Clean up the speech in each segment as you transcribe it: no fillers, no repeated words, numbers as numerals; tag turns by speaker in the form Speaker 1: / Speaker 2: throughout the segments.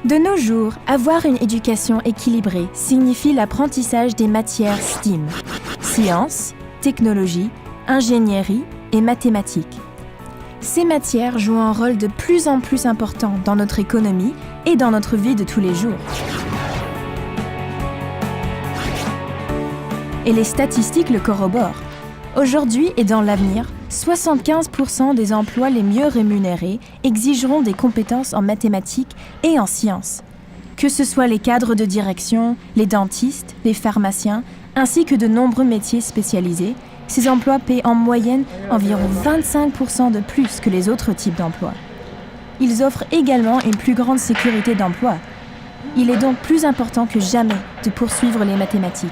Speaker 1: De nos jours, avoir une éducation équilibrée signifie l'apprentissage des matières STEAM, sciences, technologie, ingénierie et mathématiques. Ces matières jouent un rôle de plus en plus important dans notre économie et dans notre vie de tous les jours. Et les statistiques le corroborent. Aujourd'hui et dans l'avenir, 75% des emplois les mieux rémunérés exigeront des compétences en mathématiques et en sciences. Que ce soit les cadres de direction, les dentistes, les pharmaciens, ainsi que de nombreux métiers spécialisés, ces emplois paient en moyenne environ 25% de plus que les autres types d'emplois. Ils offrent également une plus grande sécurité d'emploi. Il est donc plus important que jamais de poursuivre les mathématiques.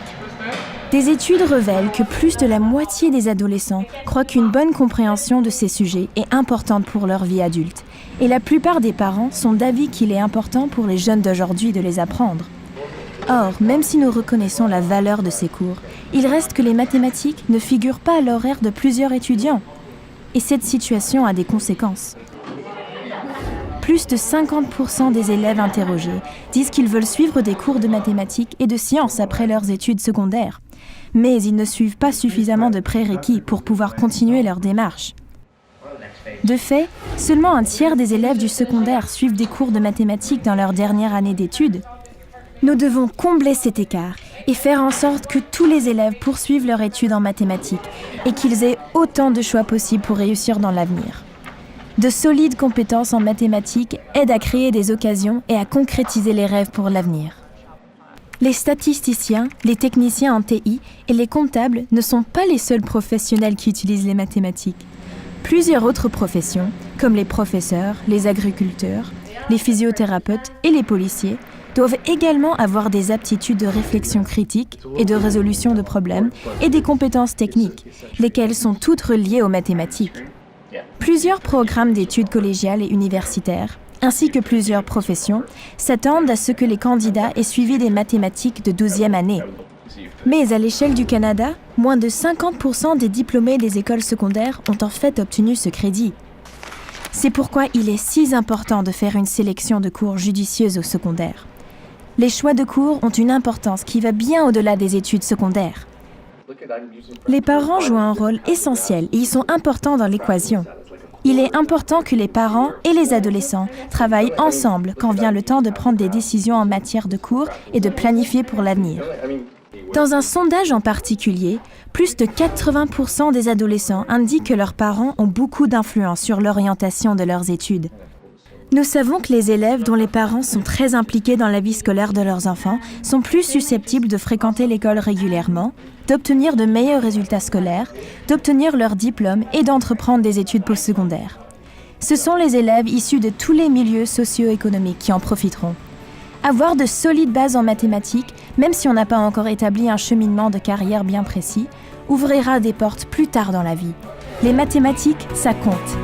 Speaker 1: Des études révèlent que plus de la moitié des adolescents croient qu'une bonne compréhension de ces sujets est importante pour leur vie adulte. Et la plupart des parents sont d'avis qu'il est important pour les jeunes d'aujourd'hui de les apprendre. Or, même si nous reconnaissons la valeur de ces cours, il reste que les mathématiques ne figurent pas à l'horaire de plusieurs étudiants. Et cette situation a des conséquences. Plus de 50% des élèves interrogés disent qu'ils veulent suivre des cours de mathématiques et de sciences après leurs études secondaires. Mais ils ne suivent pas suffisamment de prérequis pour pouvoir continuer leur démarche. De fait, seulement un tiers des élèves du secondaire suivent des cours de mathématiques dans leur dernière année d'études. Nous devons combler cet écart et faire en sorte que tous les élèves poursuivent leurs études en mathématiques et qu'ils aient autant de choix possibles pour réussir dans l'avenir. De solides compétences en mathématiques aident à créer des occasions et à concrétiser les rêves pour l'avenir. Les statisticiens, les techniciens en TI et les comptables ne sont pas les seuls professionnels qui utilisent les mathématiques. Plusieurs autres professions, comme les professeurs, les agriculteurs, les physiothérapeutes et les policiers, doivent également avoir des aptitudes de réflexion critique et de résolution de problèmes et des compétences techniques, lesquelles sont toutes reliées aux mathématiques. Plusieurs programmes d'études collégiales et universitaires, ainsi que plusieurs professions, s'attendent à ce que les candidats aient suivi des mathématiques de 12e année. Mais à l'échelle du Canada, moins de 50% des diplômés des écoles secondaires ont en fait obtenu ce crédit. C'est pourquoi il est si important de faire une sélection de cours judicieuse au secondaire. Les choix de cours ont une importance qui va bien au-delà des études secondaires. Les parents jouent un rôle essentiel et ils sont importants dans l'équation. Il est important que les parents et les adolescents travaillent ensemble quand vient le temps de prendre des décisions en matière de cours et de planifier pour l'avenir. Dans un sondage en particulier, plus de 80% des adolescents indiquent que leurs parents ont beaucoup d'influence sur l'orientation de leurs études. Nous savons que les élèves dont les parents sont très impliqués dans la vie scolaire de leurs enfants sont plus susceptibles de fréquenter l'école régulièrement, d'obtenir de meilleurs résultats scolaires, d'obtenir leur diplôme et d'entreprendre des études postsecondaires. Ce sont les élèves issus de tous les milieux socio-économiques qui en profiteront. Avoir de solides bases en mathématiques, même si on n'a pas encore établi un cheminement de carrière bien précis, ouvrira des portes plus tard dans la vie. Les mathématiques, ça compte.